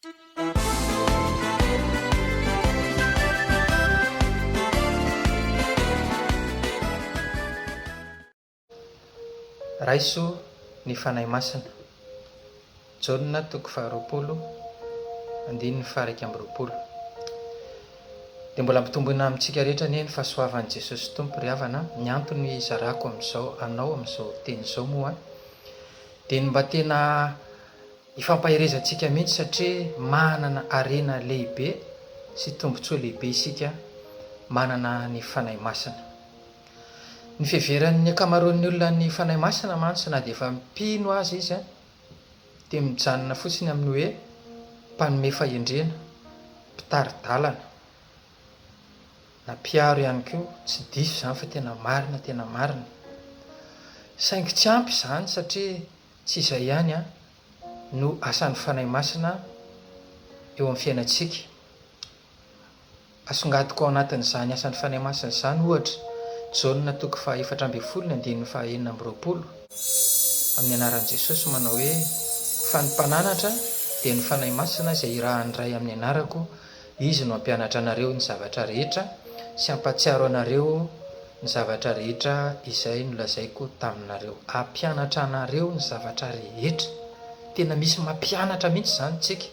Raiso ny fanahy masina. Jauna toko faharoapolo andiny ny faraiky amby roapolo. Dia mbola mitombona amintsika rehetra ny fahasoavan'i Jesosy Tompo ry havana. Ny antony izarako amin'izao anao amin'izao teny izao moa dia mba tena ifampaherezantsika mihitsy, satria manana harena lehibe sy tombontsoa lehibe isika manana ny fanahy masina. Ny fiheveran'ny akamaroan'ny olona ny fanahy masina mantsy na dia efa mpino azy izy dia mijanona fotsiny amin'ny hoe mpanome fahendrena, mpitari-dalana na mpiaro ihany koa. Tsy diso izany fa tena marina. Saingy tsy ampy izany, satria tsy izay ihany no asan'ny fanahy masina eo amin'ny fiainantsika. Asongadiko ao anatin'izany asan'ny fanahy masina izany ohatra Jauna toko faha 4:12 andiny faha 4:20 amin'ny anaran'i Jesosy manao hoe: fa ny mpananatra dia ny fanahy masina izay irahan'ny ray amin'ny anarako, izy no hampianatra anareo ny zavatra rehetra sy hampatsiaro anareo ny zavatra rehetra izay nolazaiko taminareo. Hampianatra anareo ny zavatra rehetra. Tena misy mampianatra mihitsy izany tsika,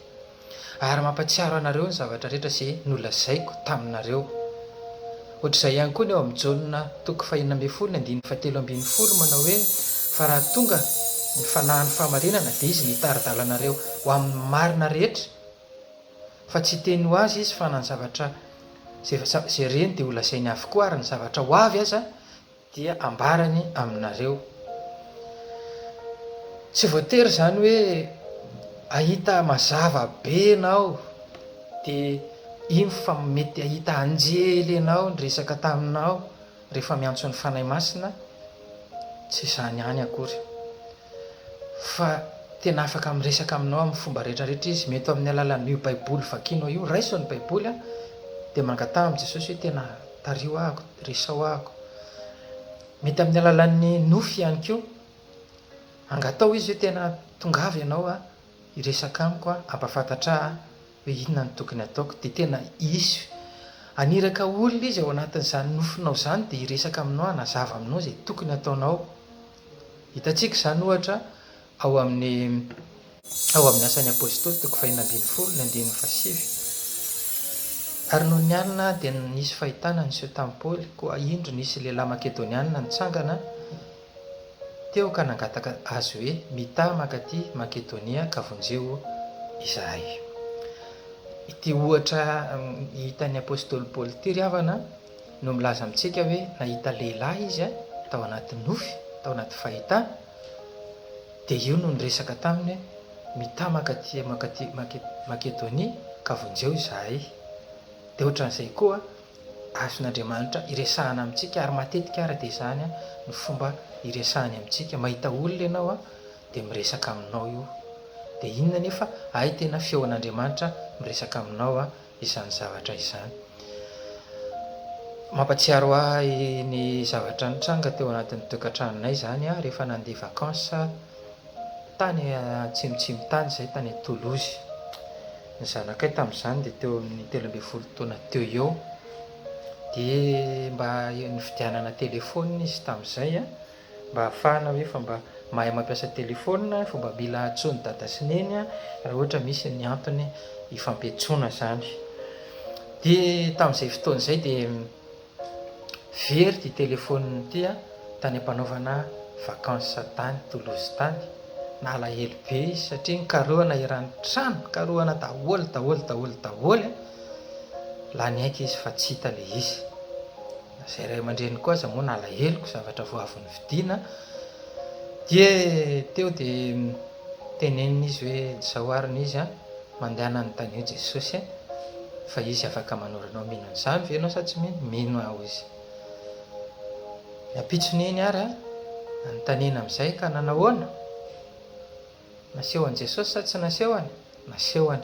ary mampatsiaro anareo ny zavatra rehetra izay nolazaiko taminareo. Ohatr'izay ihany koa ny eo amin'ny Jauna toko faha 4:10 andiny faha 7:20 manao hoe: fa raha tonga ny fanahin'ny fahamarinana dia izy ny hitari-dalanareo ho amin'ny marina rehetra, fa tsy teny ho azy izy fa na ny zavatra izay reny dia ho lazainy avokoa, ary ny zavatra ho avy aza dia ambarany aminareo. Tsy voatery izany hoe ahita mazava be ianao dia iny fa mety ahita anjely ianao ny resaka taminao rehefa miantso ny fanahy masina. Tsy izany ihany akory, fa tena afaka miresaka aminao amin'ny fomba rehetrarehetra izy. Mety amin'ny alalan'io baiboly vakianao io, raiso ny baiboly dia mangatana amin'i Jesosy hoe tena tario ahako, resao ahako. Mety amin'ny alalan'ny nofy ihany koa, angatao izy hoe tena tongava ianao hiresaka amiko, ampafantatra hoe inona ny tokony ataoko. Dia tena isy aniraka olona izy ao anatin'izany nofinao izany dia hiresaka aminao, hanazava aminao izay tokony ataonao. Hitantsika izany ohatra ao amin'ny asan'ny apôstôly toko faha 4:20 andiny faha 7. Ary noho ny alina dia nisy fahitana niseho tamin'i Paoly, koa indro nisy lehilahy makedoniana nitsangana teo ka nangataka azy hoe mitaha mankaty Makedonia ka vonjeo izahay. Ity ohatra hitan'ny apôstôly Paoly ity ry havana no milaza amintsika hoe nahita lehilahy izy tao anaty nofy, tao anaty fahitana, dia io no niresaka taminy hoe mitaha mankaty Makedonia ka vonjeo izahay. Dia ohatran'izay koa azon'Andriamanitra hiresahana amintsika, ary matetika ary dia izany ny fomba hiresahany amintsika. Mahita olona ianao dia miresaka aminao io, dia inona nefa tena feon'Andriamanitra miresaka aminao izany zavatra izany. Mampatsiaro ahy ny zavatra nitranga teo anatin'ny tokantranonay izany rehefa nandeha vakansa tany atsimotsimo tany izay, tany Toulouse. Ny zanakay tamin'izany dia teo amin'ny 13 taona teo eo. Dia mba nividianana telefônina izy tamin'izay mba ahafahana hoe fa mba mahay mampiasa telefônina, fomba mila antsoiny dada sy neny raha ohatra misy ny antony ifampiantsoana izany. Dia tamin'izay fotoana izay dia very ity telefônina ity tany ampanaovana vakansa tany Toulouse tany. Nalahelo be izy satria nikarohana iran'ny trano, karohana daholo lany aika izy fa tsy hita le izy. Izay ray aman-dreny koa aza moa nalaheloko, zavatra vao avy nividiana. Dia teo dia tenenina izy hoe zao ary izy mandehana ny tany io Jesosy, fa izy afaka manoranao mino an'izany ve ianao sa tsy mino? Mino aho izy. Napitsony iny ary nanontaniana amin'izay ka nanahoana? Naseho an'i Jesosy sa tsy nasehony? Nasehony.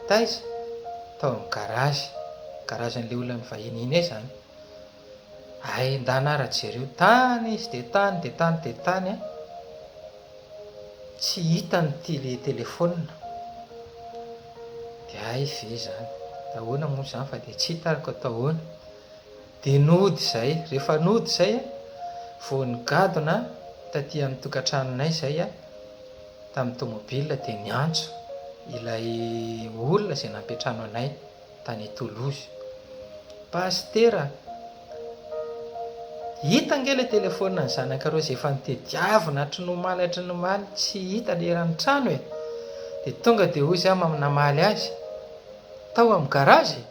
Taiza? Tao amin'ny garazan'ilay olona nivahiny iny zany. Ndana jereo tany izy dia tany tsy hitany telefônina. dia ay ve zany tahoana moa zany fa dia tsy hitariko tahoana dia nody izay rehefa nody izay a voanigadona taty amin'ny tokantranonay izay a tamin'ny tomobila dia niantso ilay olona izay nampiatrano anay tany Tolozy. Pastera, hita nge ilay telefona ny zanaka reo izay efa nitediavina hatrinomaly tsy hita leran'ny trano e. Dia tonga dia hoy izy aho namaly azy tao amin'ny garazy,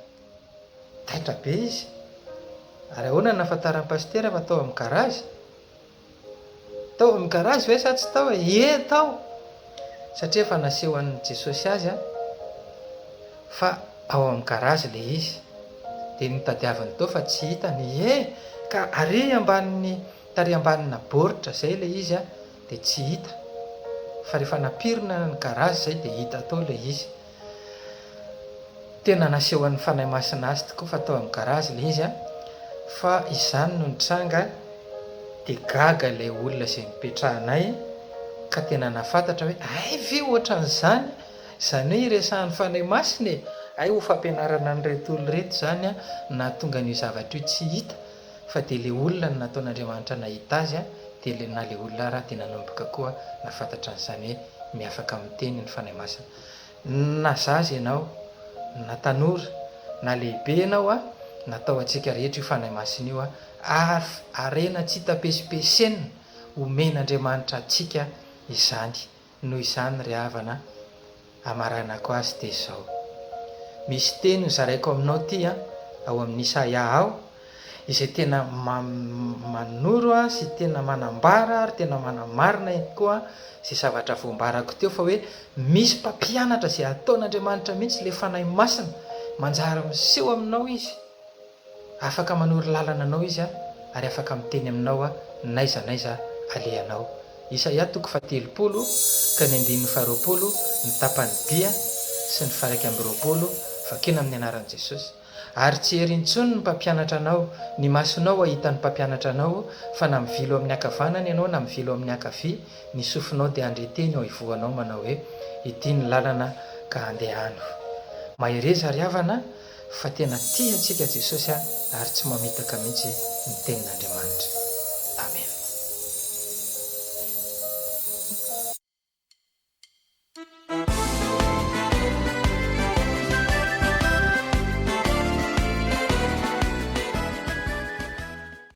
taitra be izy. Ary ahoana ny nahafantaran'ny pastera fa tao amin'ny garazy? Tao amin'ny garazy ve sa tsy tao e? Ie tao, satria efa naseho an'i Jesosy azy a fa ao amin'ny garazy le izy. Dia nitadiaviny tao fa tsy hitany. Ka ary tary ambanina baoritra izay le izy a dia tsy hita. Fa rehefa napirina ny garazy izay dia hita tao le izy. Tena naseho an'ny fanahy masina azy tokoa fa tao amin'ny garazy le izy a. Fa izany no nitranga dia gaga ilay olona izay nipetrahanay ka tena nafantatra hoe ay ve ohatran'izany, izany hoe iresahan'ny fanahy masina e. Ay ho fampianarana an'ireto olona reto izany a na tonga n'io zavatra io tsy hita, fa dia ilay olona no nataon'Andriamanitra nahita azy a, dia na ilay olona raha dia nanomboka koa nafantatra an'izany hoe miafaka miteny ny fanahy masina. Na zaza ianao, na tanora, na lehibe ianao a, natao antsika rehetra io fanahy masina io a, arena tsy hita-pesipesena omen'Andriamanitra antsika izany. Noho izany ry havana amaranako azy dia izao. Misy teny nizaraiko aminao ty a ao amin'ny Isaia ao, izay tena manoro a sy tena manambara ary tena manamarina koa izay zavatra voambarako teo fa hoe misy mpampianatra izay ataon'Andriamanitra mihitsy ilay fanahy masina manjary miseho aminao izy, afaka manoro lalana anao izy a, ary afaka miteny aminao a naiza alehanao. Isaia 30 ka ny 20 ny tapany bia sy ny 120 vakina amin'ny anaran'i Jesosy. Ary tsy hery intsony ny mpampianatra anao, ny masonao ahitan'ny mpampianatra anao, fa na mivilo amin'ny ankavanana ianao na mivilo amin'ny ankavia, ny sofinao dia andreteny ao ivoanao manao hoe ity ny lalana ka andehano. Mahereza ry havana fa tena tia antsika Jesosy a, ary tsy mamitaka mihitsy ny tenin'Andriamanitra.